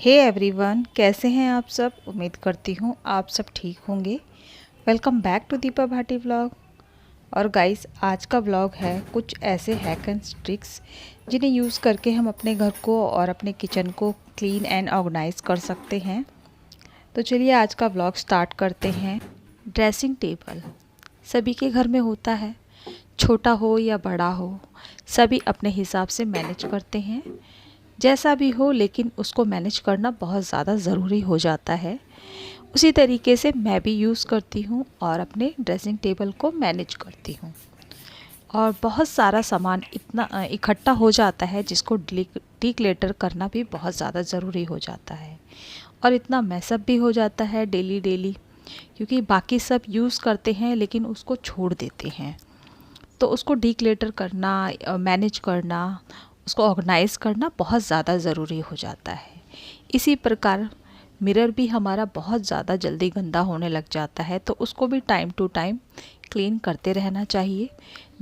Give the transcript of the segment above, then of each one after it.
Hey everyone, कैसे हैं आप सब। उम्मीद करती हूँ आप सब ठीक होंगे। Welcome back to Deepa Bhati vlog. और गाइस, आज का व्लॉग है कुछ ऐसे हैक एंड ट्रिक्स जिन्हें यूज़ करके हम अपने घर को और अपने किचन को क्लीन एंड ऑर्गेनाइज कर सकते हैं। तो चलिए आज का व्लॉग स्टार्ट करते हैं। ड्रेसिंग टेबल सभी के घर में होता है, छोटा हो या बड़ा हो, सभी अपने हिसाब से मैनेज करते हैं। जैसा भी हो, लेकिन उसको मैनेज करना बहुत ज़्यादा ज़रूरी हो जाता है। उसी तरीके से मैं भी यूज़ करती हूँ और अपने ड्रेसिंग टेबल को मैनेज करती हूँ। और बहुत सारा सामान इतना इकट्ठा हो जाता है जिसको डिक्लेटर करना भी बहुत ज़्यादा ज़रूरी हो जाता है। और इतना मैसअप भी हो जाता है डेली, क्योंकि बाकी सब यूज़ करते हैं लेकिन उसको छोड़ देते हैं। तो उसको डिक्लेटर करना, मैनेज करना, उसको ऑर्गेनाइज़ करना बहुत ज़्यादा ज़रूरी हो जाता है। इसी प्रकार मिरर भी हमारा बहुत ज़्यादा जल्दी गंदा होने लग जाता है, तो उसको भी टाइम टू टाइम क्लीन करते रहना चाहिए,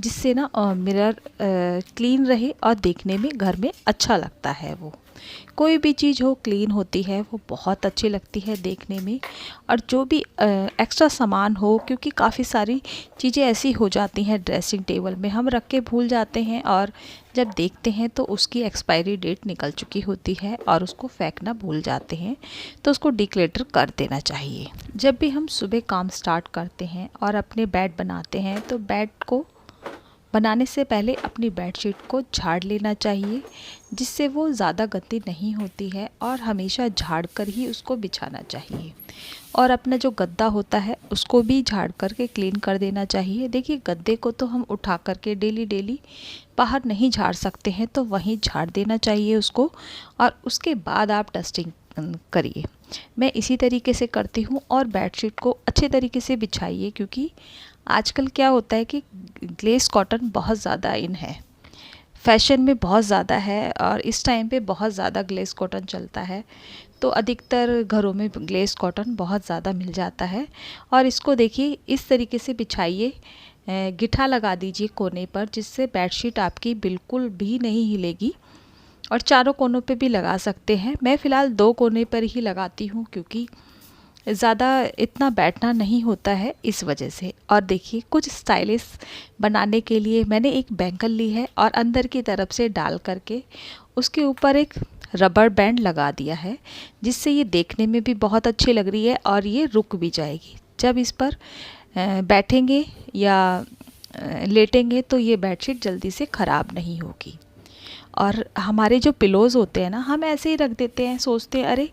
जिससे ना मिरर क्लीन रहे और देखने में घर में अच्छा लगता है। वो कोई भी चीज़ हो क्लीन होती है, वो बहुत अच्छी लगती है देखने में। और जो भी एक्स्ट्रा सामान हो, क्योंकि काफ़ी सारी चीज़ें ऐसी हो जाती हैं ड्रेसिंग टेबल में, हम रख के भूल जाते हैं और जब देखते हैं तो उसकी एक्सपायरी डेट निकल चुकी होती है और उसको फेंकना भूल जाते हैं। तो उसको डिक्लेटर कर देना चाहिए। जब भी हम सुबह काम स्टार्ट करते हैं और अपने बेड बनाते हैं, तो बेड को बनाने से पहले अपनी बेडशीट को झाड़ लेना चाहिए, जिससे वो ज़्यादा गंदी नहीं होती है। और हमेशा झाड़ कर ही उसको बिछाना चाहिए। और अपना जो गद्दा होता है उसको भी झाड़ कर के क्लीन कर देना चाहिए। देखिए, गद्दे को तो हम उठा कर के डेली बाहर नहीं झाड़ सकते हैं, तो वहीं झाड़ देना चाहिए उसको। और उसके बाद आप डस्टिंग करिए। मैं इसी तरीके से करती हूँ। और बेडशीट को अच्छे तरीके से बिछाइए, क्योंकि आजकल क्या होता है कि ग्लेस कॉटन बहुत ज़्यादा इन है, फैशन में बहुत ज़्यादा है। और इस टाइम पे बहुत ज़्यादा ग्लेस कॉटन चलता है, तो अधिकतर घरों में ग्लेस कॉटन बहुत ज़्यादा मिल जाता है। और इसको देखिए इस तरीके से बिछाइए, गिठा लगा दीजिए कोने पर, जिससे बेडशीट आपकी बिल्कुल भी नहीं हिलेगी। और चारों कोनों पे भी लगा सकते हैं। मैं फ़िलहाल 2 कोने पर ही लगाती हूँ, क्योंकि ज़्यादा इतना बैठना नहीं होता है, इस वजह से। और देखिए, कुछ स्टाइलिश बनाने के लिए मैंने एक बैंगल ली है और अंदर की तरफ से डाल करके उसके ऊपर एक रबर बैंड लगा दिया है, जिससे ये देखने में भी बहुत अच्छी लग रही है और ये रुक भी जाएगी। जब इस पर बैठेंगे या लेटेंगे तो ये बेडशीट जल्दी से ख़राब नहीं होगी। और हमारे जो पिलोज़ होते हैं ना, हम ऐसे ही रख देते हैं, सोचते हैं अरे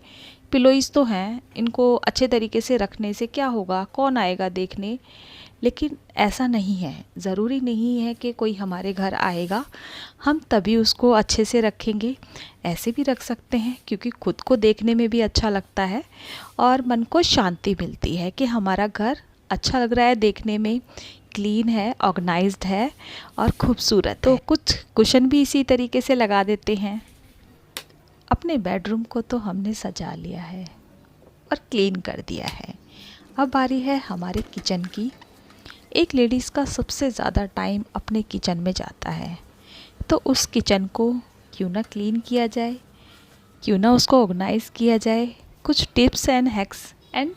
पिलोइज़ तो हैं, इनको अच्छे तरीके से रखने से क्या होगा, कौन आएगा देखने। लेकिन ऐसा नहीं है। ज़रूरी नहीं है कि कोई हमारे घर आएगा हम तभी उसको अच्छे से रखेंगे। ऐसे भी रख सकते हैं, क्योंकि खुद को देखने में भी अच्छा लगता है और मन को शांति मिलती है कि हमारा घर अच्छा लग रहा है देखने में, क्लीन है, ऑर्गेनाइज्ड है और खूबसूरत। तो कुछ कुशन भी इसी तरीके से लगा देते हैं। अपने बेडरूम को तो हमने सजा लिया है और क्लीन कर दिया है। अब बारी है हमारे किचन की। एक लेडीज़ का सबसे ज़्यादा टाइम अपने किचन में जाता है, तो उस किचन को क्यों ना क्लीन किया जाए, क्यों ना उसको ऑर्गेनाइज़ किया जाए। कुछ tips and hacks and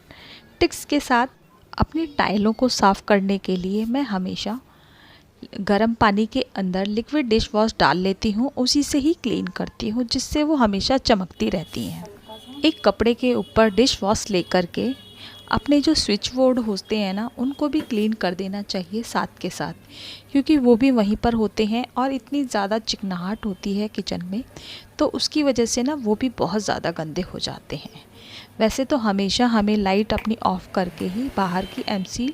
tricks के साथ। अपनी टाइलों को साफ़ करने के लिए मैं हमेशा गर्म पानी के अंदर लिक्विड डिश वॉश डाल लेती हूँ, उसी से ही क्लीन करती हूँ, जिससे वो हमेशा चमकती रहती हैं। एक कपड़े के ऊपर डिश वॉश लेकर के अपने जो स्विच बोर्ड होते हैं ना, उनको भी क्लीन कर देना चाहिए साथ के साथ, क्योंकि वो भी वहीं पर होते हैं और इतनी ज़्यादा चिकनाहट होती है किचन में, तो उसकी वजह से ना वो भी बहुत ज़्यादा गंदे हो जाते हैं। वैसे तो हमेशा हमें लाइट अपनी ऑफ़ करके ही, बाहर की एमसी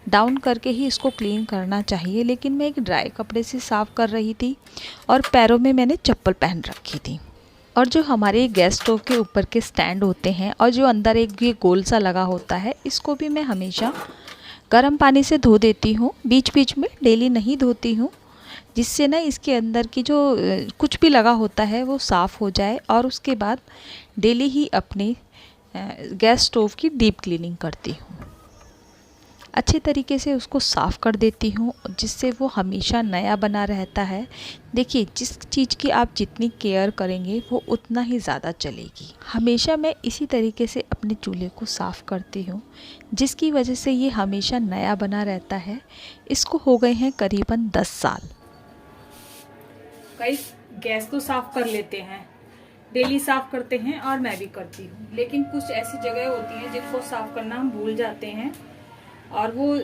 डाउन करके ही इसको क्लीन करना चाहिए। लेकिन मैं एक ड्राई कपड़े से साफ़ कर रही थी और पैरों में मैंने चप्पल पहन रखी थी। और जो हमारे गैस स्टोव के ऊपर के स्टैंड होते हैं और जो अंदर एक ये गोल सा लगा होता है, इसको भी मैं हमेशा गर्म पानी से धो देती हूँ, बीच बीच में, डेली नहीं धोती हूँ, जिससे ना इसके अंदर की जो कुछ भी लगा होता है वो साफ़ हो जाए। और उसके बाद डेली ही अपने गैस स्टोव की डीप क्लीनिंग करती हूँ। अच्छे तरीके से उसको साफ़ कर देती हूँ, जिससे वो हमेशा नया बना रहता है। देखिए, जिस चीज़ की आप जितनी केयर करेंगे वो उतना ही ज़्यादा चलेगी। हमेशा मैं इसी तरीके से अपने चूल्हे को साफ़ करती हूँ, जिसकी वजह से ये हमेशा नया बना रहता है। इसको हो गए हैं करीबन 10 साल। गाइस, गैस तो साफ़ कर लेते हैं, डेली साफ़ करते हैं और मैं भी करती हूँ, लेकिन कुछ ऐसी जगह होती हैं जिनको साफ़ करना हम भूल जाते हैं और वो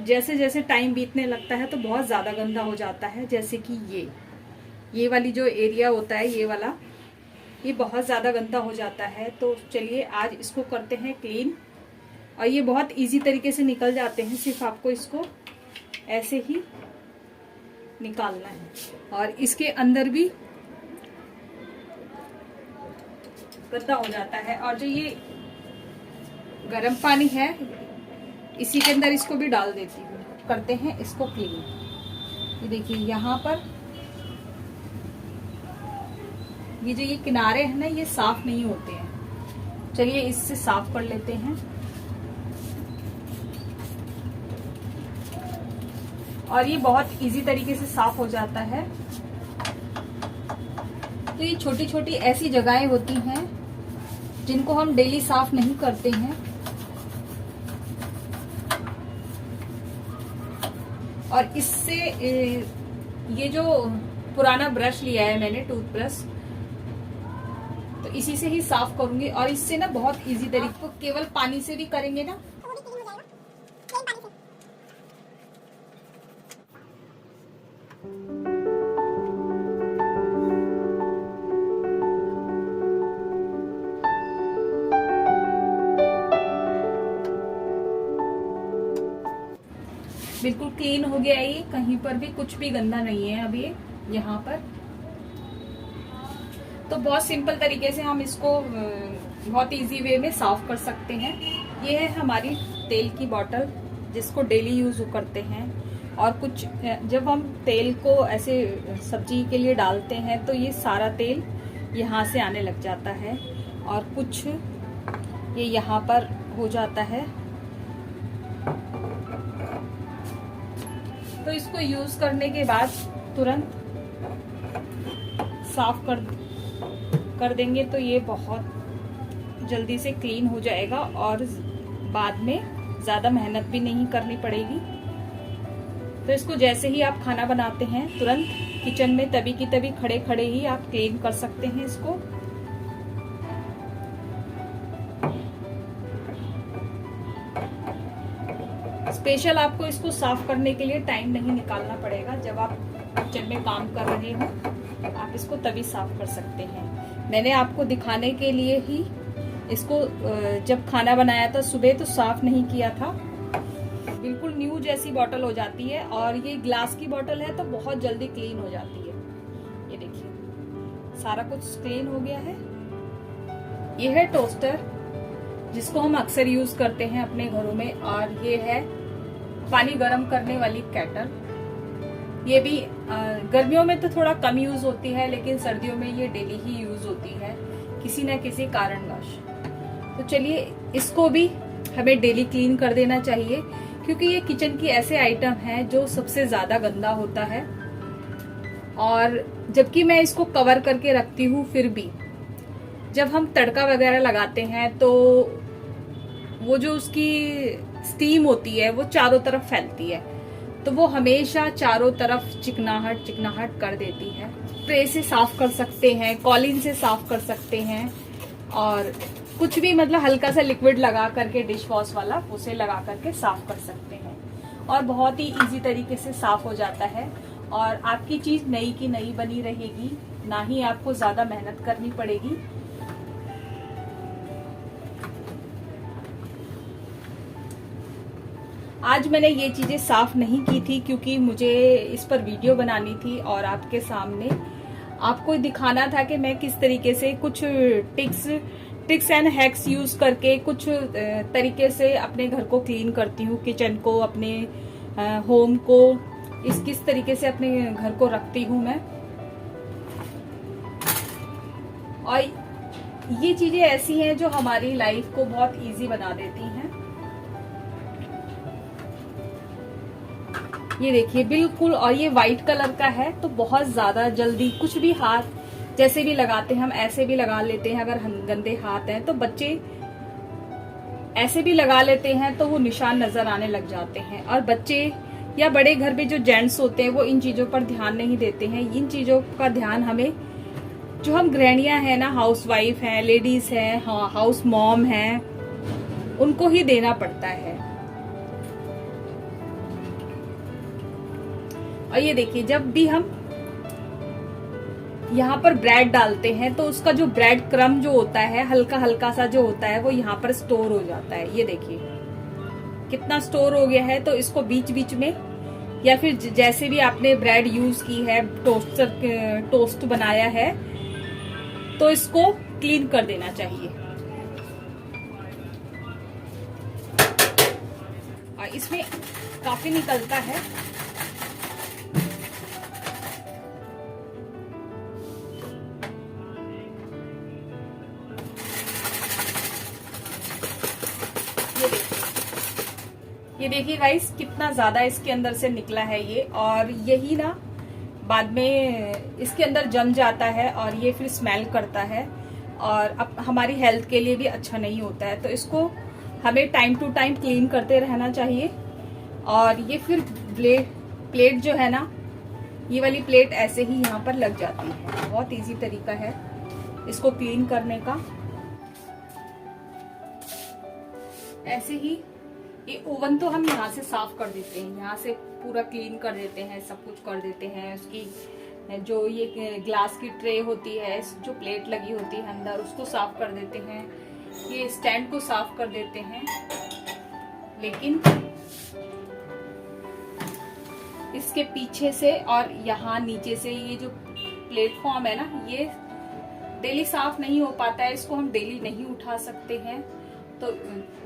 जैसे जैसे टाइम बीतने लगता है तो बहुत ज़्यादा गंदा हो जाता है। जैसे कि ये वाली जो एरिया होता है, ये वाला, ये बहुत ज़्यादा गंदा हो जाता है। तो चलिए आज इसको करते हैं क्लीन, और ये बहुत इजी तरीके से निकल जाते हैं। सिर्फ आपको इसको ऐसे ही निकालना है और इसके अंदर भी गंदा हो जाता है। और जो ये गर्म पानी है, इसी के अंदर इसको भी डाल देती हूँ। करते हैं इसको क्लीन। ये देखिए, यहाँ पर ये जो ये किनारे हैं ना, ये साफ नहीं होते हैं। चलिए इससे साफ कर लेते हैं। और ये बहुत इजी तरीके से साफ हो जाता है। तो ये छोटी छोटी ऐसी जगहें होती हैं जिनको हम डेली साफ नहीं करते हैं, और इससे ये जो पुराना ब्रश लिया है मैंने, टूथब्रश, तो इसी से ही साफ करूंगी। और इससे ना बहुत इजी तरीके, केवल पानी से भी करेंगे ना बिल्कुल क्लीन हो गया। ये कहीं पर भी कुछ भी गंदा नहीं है अब ये यहाँ पर। तो बहुत सिंपल तरीके से हम इसको बहुत इजी वे में साफ कर सकते हैं। ये है हमारी तेल की बोतल, जिसको डेली यूज करते हैं। और कुछ जब हम तेल को ऐसे सब्जी के लिए डालते हैं तो ये सारा तेल यहाँ से आने लग जाता है, और कुछ ये यहाँ पर हो जाता है। तो इसको यूज करने के बाद तुरंत साफ कर देंगे तो ये बहुत जल्दी से क्लीन हो जाएगा, और बाद में ज़्यादा मेहनत भी नहीं करनी पड़ेगी। तो इसको जैसे ही आप खाना बनाते हैं, तुरंत किचन में तभी की तभी खड़े खड़े ही आप क्लीन कर सकते हैं इसको। स्पेशल आपको इसको साफ करने के लिए टाइम नहीं निकालना पड़ेगा। जब आप किचन में काम कर रहे हो, आप इसको तभी साफ कर सकते हैं। मैंने आपको दिखाने के लिए ही इसको जब खाना बनाया था सुबह, तो साफ नहीं किया था। बिल्कुल न्यू जैसी बोतल हो जाती है, और ये ग्लास की बोतल है तो बहुत जल्दी क्लीन हो जाती है। ये देखिए, सारा कुछ क्लीन हो गया है। ये है टोस्टर, जिसको हम अक्सर यूज करते हैं अपने घरों में। और ये है पानी गर्म करने वाली केटल। ये भी गर्मियों में तो थोड़ा कम यूज होती है, लेकिन सर्दियों में ये डेली ही यूज होती है किसी न किसी कारणवश। तो चलिए, इसको भी हमें डेली क्लीन कर देना चाहिए, क्योंकि ये किचन की ऐसे आइटम है जो सबसे ज्यादा गंदा होता है। और जबकि मैं इसको कवर करके रखती हूँ, फिर भी जब हम तड़का वगैरह लगाते हैं तो वो जो उसकी स्टीम होती है वो चारों तरफ फैलती है, तो वो हमेशा चारों तरफ चिकनाहट चिकनाहट कर देती है। ट्रे से साफ कर सकते हैं, कॉलिन से साफ कर सकते हैं, और कुछ भी मतलब हल्का सा लिक्विड लगा करके, डिश वॉश वाला, उसे लगा करके साफ कर सकते हैं, और बहुत ही इजी तरीके से साफ हो जाता है। और आपकी चीज नई की नई बनी रहेगी, ना ही आपको ज्यादा मेहनत करनी पड़ेगी। आज मैंने ये चीजें साफ नहीं की थी, क्योंकि मुझे इस पर वीडियो बनानी थी और आपके सामने आपको दिखाना था कि मैं किस तरीके से कुछ टिक्स एंड हैक्स यूज करके कुछ तरीके से अपने घर को क्लीन करती हूँ, किचन को, अपने होम को, किस तरीके से अपने घर को रखती हूँ मैं। और ये चीजें ऐसी हैं जो हमारी लाइफ को बहुत इजी बना देती हैं। ये देखिए बिल्कुल, और ये व्हाइट कलर का है तो बहुत ज्यादा जल्दी कुछ भी हाथ जैसे भी लगाते हैं हम ऐसे भी लगा लेते हैं। अगर गंदे हाथ हैं तो बच्चे ऐसे भी लगा लेते हैं तो वो निशान नजर आने लग जाते हैं। और बच्चे या बड़े घर में जो जेंट्स होते हैं वो इन चीजों पर ध्यान नहीं देते हैं। इन चीजों का ध्यान हमें, जो हम गृहणियां हैं ना, हाउस वाइफ हैं, लेडीज हैं, हाउस मॉम हैं, उनको ही देना पड़ता है। और ये देखिए, जब भी हम यहाँ पर ब्रेड डालते हैं तो उसका जो ब्रेड क्रम जो होता है, हल्का हल्का सा जो होता है, वो यहाँ पर स्टोर हो जाता है। ये देखिए कितना स्टोर हो गया है। तो इसको बीच बीच में, या फिर जैसे भी आपने ब्रेड यूज की है, टोस्ट बनाया है, तो इसको क्लीन कर देना चाहिए। और इसमें काफी निकलता है। ये देखिए गाइस कितना ज्यादा इसके अंदर से निकला है ये। और यही ना बाद में इसके अंदर जम जाता है और ये फिर स्मेल करता है और अब हमारी हेल्थ के लिए भी अच्छा नहीं होता है। तो इसको हमें टाइम टू टाइम क्लीन करते रहना चाहिए। और ये फिर प्लेट जो है ना, ये वाली प्लेट ऐसे ही यहाँ पर लग जाती है। बहुत इजी तरीका है इसको क्लीन करने का। ऐसे ही ये ओवन तो हम यहाँ से साफ कर देते हैं, यहाँ से पूरा क्लीन कर देते हैं, सब कुछ कर देते हैं। उसकी जो ये ग्लास की ट्रे होती है, जो प्लेट लगी होती है अंदर, उसको साफ कर देते हैं। ये स्टैंड को साफ कर देते हैं। लेकिन इसके पीछे से और यहाँ नीचे से ये जो प्लेटफॉर्म है ना, ये डेली साफ नहीं हो पाता है। इसको हम डेली नहीं उठा सकते हैं। तो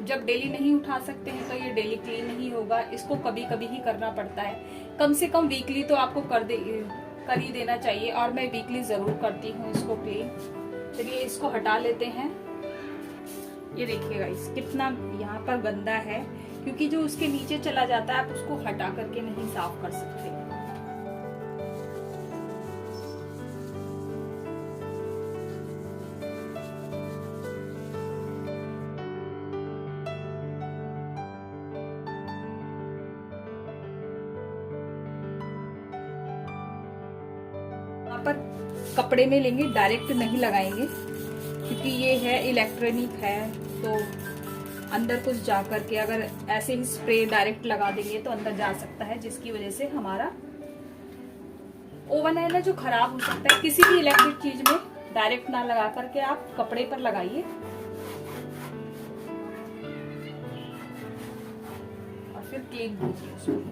जब डेली नहीं उठा सकते हैं तो ये डेली क्लीन नहीं होगा। इसको कभी कभी ही करना पड़ता है। कम से कम वीकली तो आपको कर ही देना चाहिए। और मैं वीकली जरूर करती हूँ इसको क्लीन। चलिए इसको हटा लेते हैं। ये देखिए गाइस कितना यहाँ पर गंदा है, क्योंकि जो उसके नीचे चला जाता है आप उसको हटा करके नहीं साफ कर सकते। पर कपड़े में लेंगे, डायरेक्ट नहीं लगाएंगे, क्योंकि ये है इलेक्ट्रॉनिक है। तो अंदर कुछ जा करके अगर ऐसे ही स्प्रे डायरेक्ट लगा देंगे तो अंदर जा सकता है, जिसकी वजह से हमारा ओवन है ना जो खराब हो सकता है। किसी भी इलेक्ट्रिक चीज में डायरेक्ट ना लगा करके आप कपड़े पर लगाइए और फिर क्लीन कीजिए उसको।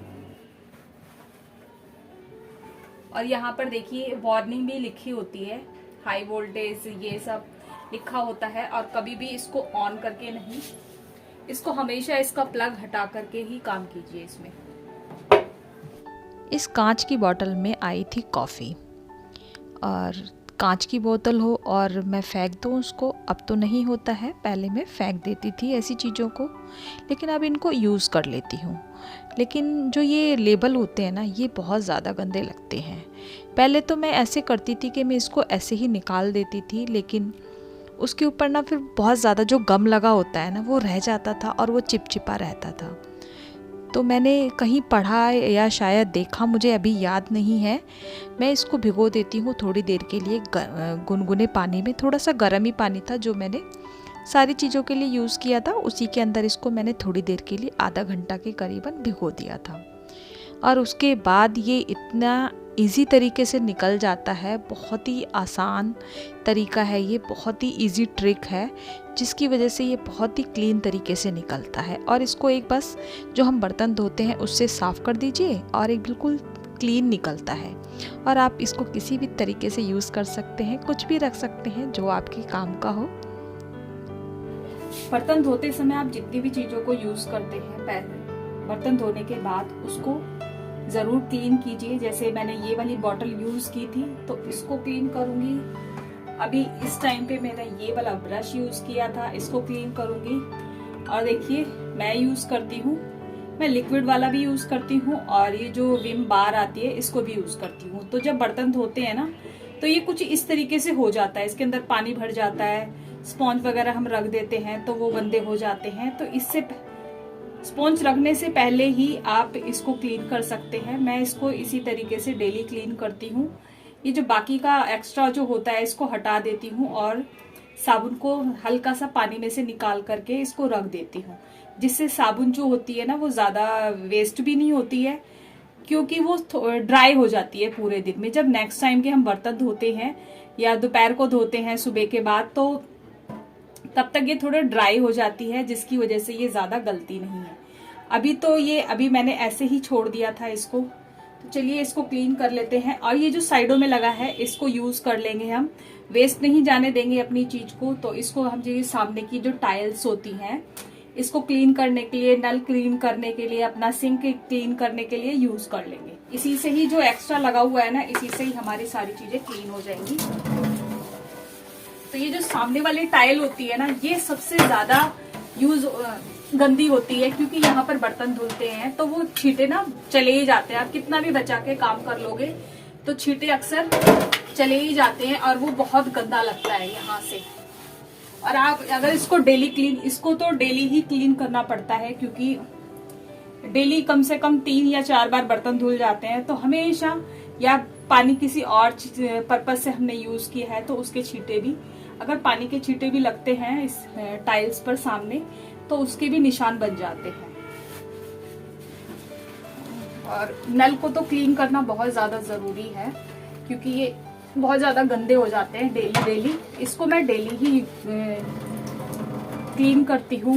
और यहाँ पर देखिए वार्निंग भी लिखी होती है, हाई वोल्टेज ये सब लिखा होता है। और कभी भी इसको ऑन करके नहीं, इसको हमेशा इसका प्लग हटा करके ही काम कीजिए इसमें। इस कांच की बोतल में आई थी कॉफ़ी, और कांच की बोतल हो और मैं फेंक दूँ उसको, अब तो नहीं होता है। पहले मैं फेंक देती थी ऐसी चीज़ों को, लेकिन अब इनको यूज़ कर लेती हूँ। लेकिन जो ये लेबल होते हैं ना, ये बहुत ज़्यादा गंदे लगते हैं। पहले तो मैं ऐसे करती थी कि मैं इसको ऐसे ही निकाल देती थी, लेकिन उसके ऊपर ना फिर बहुत ज़्यादा जो गम लगा होता है ना, वो रह जाता था और वो चिपचिपा रहता था। तो मैंने कहीं पढ़ा या शायद देखा, मुझे अभी याद नहीं है। मैं इसको भिगो देती हूँ थोड़ी देर के लिए गुनगुने पानी में। थोड़ा सा गर्म ही पानी था जो मैंने सारी चीज़ों के लिए यूज़ किया था, उसी के अंदर इसको मैंने थोड़ी देर के लिए आधा घंटा के करीबन भिगो दिया था। और उसके बाद ये इतना इजी तरीके से निकल जाता है। बहुत ही आसान तरीका है ये, बहुत ही इजी ट्रिक है, जिसकी वजह से ये बहुत ही क्लीन तरीके से निकलता है। और इसको एक बस जो हम बर्तन धोते हैं उससे साफ़ कर दीजिए और एक बिल्कुल क्लीन निकलता है। और आप इसको किसी भी तरीके से यूज़ कर सकते हैं, कुछ भी रख सकते हैं जो आपके काम का हो। बर्तन धोते समय आप जितनी भी चीज़ों को यूज़ करते हैं, पहले बर्तन धोने के बाद उसको ज़रूर क्लीन कीजिए। जैसे मैंने ये वाली बॉटल यूज़ की थी तो इसको क्लीन करूँगी। अभी इस टाइम पे मैंने ये वाला ब्रश यूज़ किया था, इसको क्लीन करूँगी। और देखिए मैं यूज़ करती हूँ मैं लिक्विड वाला भी यूज करती हूँ और ये जो विम बार आती है इसको भी यूज करती हूँ। तो जब बर्तन धोते हैं ना तो ये कुछ इस तरीके से हो जाता है, इसके अंदर पानी भर जाता है, स्पॉन्ज वगैरह हम रख देते हैं तो वो गंदे हो जाते हैं। तो इससे स्पॉन्ज रखने से पहले ही आप इसको क्लीन कर सकते हैं। मैं इसको इसी तरीके से डेली क्लीन करती हूँ। ये जो बाकी का एक्स्ट्रा जो होता है इसको हटा देती हूँ और साबुन को हल्का सा पानी में से निकाल करके इसको रख देती हूँ, जिससे साबुन जो होती है ना वो ज्यादा वेस्ट भी नहीं होती है, क्योंकि वो ड्राई हो जाती है पूरे दिन में। जब नेक्स्ट टाइम के हम बर्तन धोते हैं या दोपहर को धोते हैं सुबह के बाद, तो तब तक ये थोड़ा ड्राई हो जाती है, जिसकी वजह से ये ज्यादा गलती नहीं है। अभी मैंने ऐसे ही छोड़ दिया था इसको। तो चलिए इसको क्लीन कर लेते हैं। और ये जो साइडों में लगा है इसको यूज कर लेंगे, हम वेस्ट नहीं जाने देंगे अपनी चीज को। तो इसको हम जो सामने की जो टाइल्स होती हैं इसको क्लीन करने के लिए, नल क्लीन करने के लिए, अपना सिंक क्लीन करने के लिए यूज कर लेंगे। इसी से ही जो एक्स्ट्रा लगा हुआ है ना, इसी से ही हमारी सारी चीजें क्लीन हो जाएंगी। तो ये जो सामने वाली टाइल होती है ना, ये सबसे ज्यादा गंदी होती है, क्योंकि यहाँ पर बर्तन धुलते हैं तो वो छींटे ना चले ही जाते हैं। आप कितना भी बचा के काम कर लोगे तो छींटे अक्सर चले ही जाते हैं और वो बहुत गंदा लगता है यहाँ से। और आप अगर इसको इसको तो डेली ही क्लीन करना पड़ता है, क्योंकि डेली कम से कम 3 या 4 बार बर्तन धुल जाते हैं। तो हमेशा, या पानी किसी और पर्पज से हमने यूज किया है तो उसके छींटे भी, अगर पानी के छींटे भी लगते हैं इस टाइल्स पर सामने, तो उसके भी निशान बन जाते हैं। और नल को तो क्लीन करना बहुत ज्यादा जरूरी है, क्योंकि ये बहुत ज्यादा गंदे हो जाते हैं डेली। इसको मैं डेली ही क्लीन करती हूँ।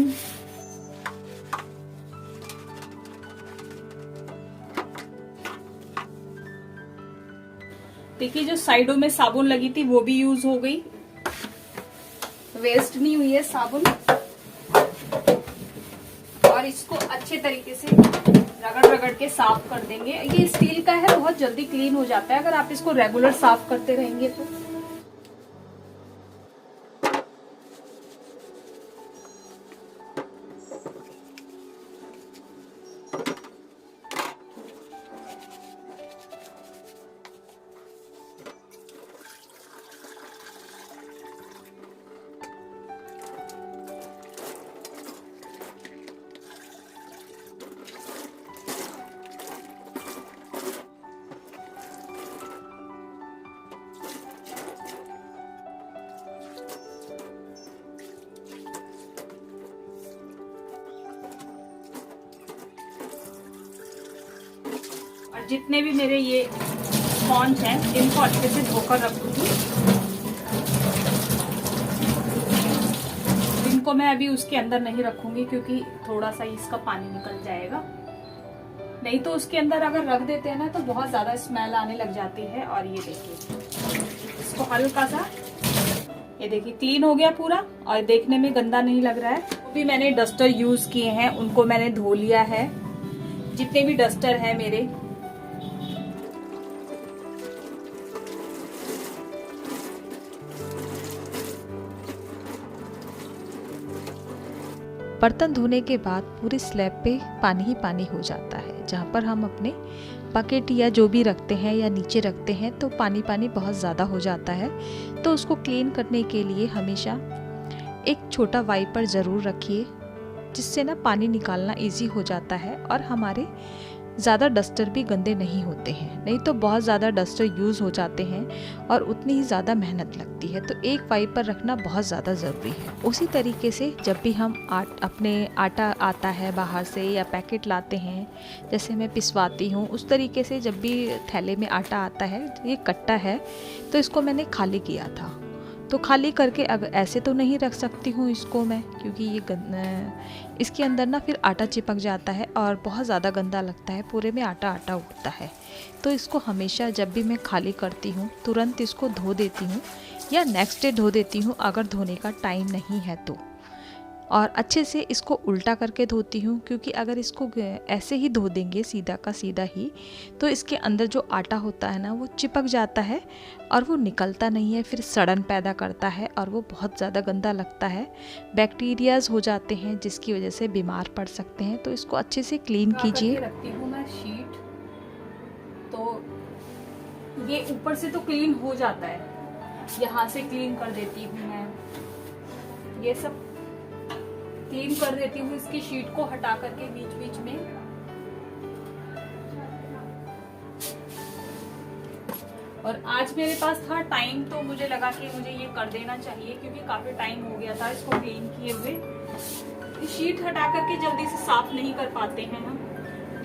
देखिए जो साइडों में साबुन लगी थी वो भी यूज हो गई, वेस्ट नहीं हुई है साबुन। और इसको अच्छे तरीके से रगड़ के साफ कर देंगे। ये स्टील का है, बहुत जल्दी क्लीन हो जाता है अगर आप इसको रेगुलर साफ करते रहेंगे तो। और जितने भी मेरे ये स्पॉन्ज हैं इनको अच्छे से धोकर रख दूंगी। इनको मैं अभी उसके अंदर नहीं रखूंगी, क्योंकि थोड़ा सा इसका पानी निकल जाएगा, नहीं तो उसके अंदर अगर रख देते हैं ना तो बहुत ज्यादा स्मेल आने लग जाती है। और ये देखिए इसको हल्का सा, ये देखिए क्लीन हो गया पूरा और देखने में गंदा नहीं लग रहा है। वो भी मैंने डस्टर यूज किए हैं, उनको मैंने धो लिया है, जितने भी डस्टर हैं मेरे। बर्तन धोने के बाद पूरी स्लैब पे पानी ही पानी हो जाता है। जहाँ पर हम अपने बकेट या जो भी रखते हैं या नीचे रखते हैं तो पानी पानी बहुत ज़्यादा हो जाता है। तो उसको क्लीन करने के लिए हमेशा एक छोटा वाइपर ज़रूर रखिए, जिससे ना पानी निकालना इजी हो जाता है और हमारे ज़्यादा डस्टर भी गंदे नहीं होते हैं। नहीं तो बहुत ज़्यादा डस्टर यूज़ हो जाते हैं और उतनी ही ज़्यादा मेहनत लगती है। तो एक वाइपर रखना बहुत ज़्यादा ज़रूरी है। उसी तरीके से जब भी हम अपने आटा आता है बाहर से या पैकेट लाते हैं, जैसे मैं पिसवाती हूँ, उस तरीके से जब भी थैले में आटा आता है, ये कट्टा है तो इसको मैंने खाली किया था। तो खाली करके अब ऐसे तो नहीं रख सकती हूँ इसको मैं, क्योंकि ये इसके अंदर ना फिर आटा चिपक जाता है और बहुत ज़्यादा गंदा लगता है, पूरे में आटा आटा उठता है। तो इसको हमेशा जब भी मैं खाली करती हूँ तुरंत इसको धो देती हूँ या नेक्स्ट डे धो देती हूँ अगर धोने का टाइम नहीं है तो। और अच्छे से इसको उल्टा करके धोती हूँ, क्योंकि अगर इसको ऐसे ही धो देंगे सीधा का सीधा ही तो इसके अंदर जो आटा होता है ना वो चिपक जाता है और वो निकलता नहीं है, फिर सड़न पैदा करता है और वो बहुत ज़्यादा गंदा लगता है, बैक्टीरियाज हो जाते हैं जिसकी वजह से बीमार पड़ सकते हैं। तो इसको अच्छे से क्लीन कीजिए। रखती हूँ मैं शीट, तो ये ऊपर से तो क्लीन हो जाता है, यहाँ से क्लीन कर देती हूँ मैं, ये सब क्लीन कर देती हूँ, इसकी शीट को हटा करके बीच बीच में। और आज मेरे पास था टाइम तो मुझे लगा कि मुझे ये कर देना चाहिए, क्योंकि काफी टाइम हो गया था इसको क्लीन किए हुए। शीट हटा करके जल्दी से साफ नहीं कर पाते हैं हम,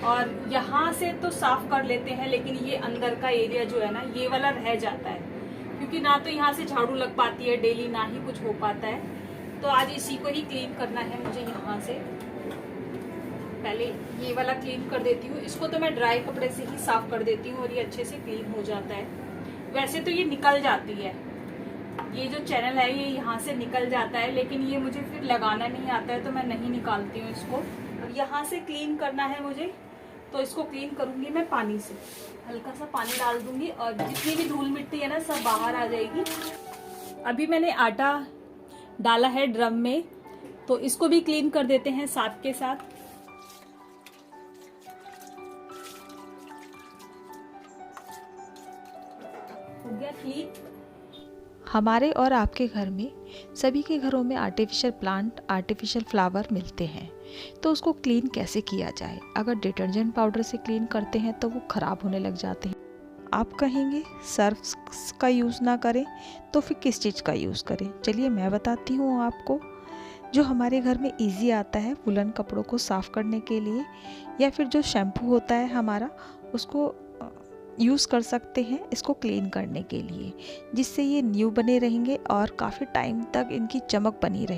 और यहाँ से तो साफ कर लेते हैं, लेकिन ये अंदर का एरिया जो है ना ये वाला रह जाता है, क्योंकि ना तो यहाँ से झाड़ू लग पाती है डेली, ना ही कुछ हो पाता है। तो आज इसी को ही क्लीन करना है मुझे। यहाँ से पहले ये वाला क्लीन कर देती हूँ, इसको तो मैं ड्राई कपड़े से ही साफ कर देती हूँ और ये अच्छे से क्लीन हो जाता है। वैसे तो ये निकल जाती है, ये जो चैनल है ये यहाँ से निकल जाता है, लेकिन ये मुझे फिर लगाना नहीं आता है तो मैं नहीं निकालती हूँ इसको। और यहाँ से क्लीन करना है मुझे, तो इसको क्लीन करूंगी मैं पानी से, हल्का सा पानी डाल दूंगी और जितनी भी धूल मिट्टी है ना सब बाहर आ जाएगी। अभी मैंने आटा डाला है ड्रम में, तो इसको भी क्लीन कर देते हैं साथ के साथ। हो गया क्लीन। हमारे और आपके घर में, सभी के घरों में आर्टिफिशियल प्लांट, आर्टिफिशियल फ्लावर मिलते हैं, तो उसको क्लीन कैसे किया जाए? अगर डिटर्जेंट पाउडर से क्लीन करते हैं तो वो ख़राब होने लग जाते हैं। आप कहेंगे सर्फ का यूज़ ना करें, तो फिर किस चीज़ का यूज़ करें? चलिए मैं बताती हूँ आपको। जो हमारे घर में इजी आता है वुलन कपड़ों को साफ़ करने के लिए, या फिर जो शैम्पू होता है हमारा उसको यूज़ कर सकते हैं इसको क्लीन करने के लिए, जिससे ये न्यू बने रहेंगे और काफ़ी टाइम तक इनकी चमक बनी रहेगी।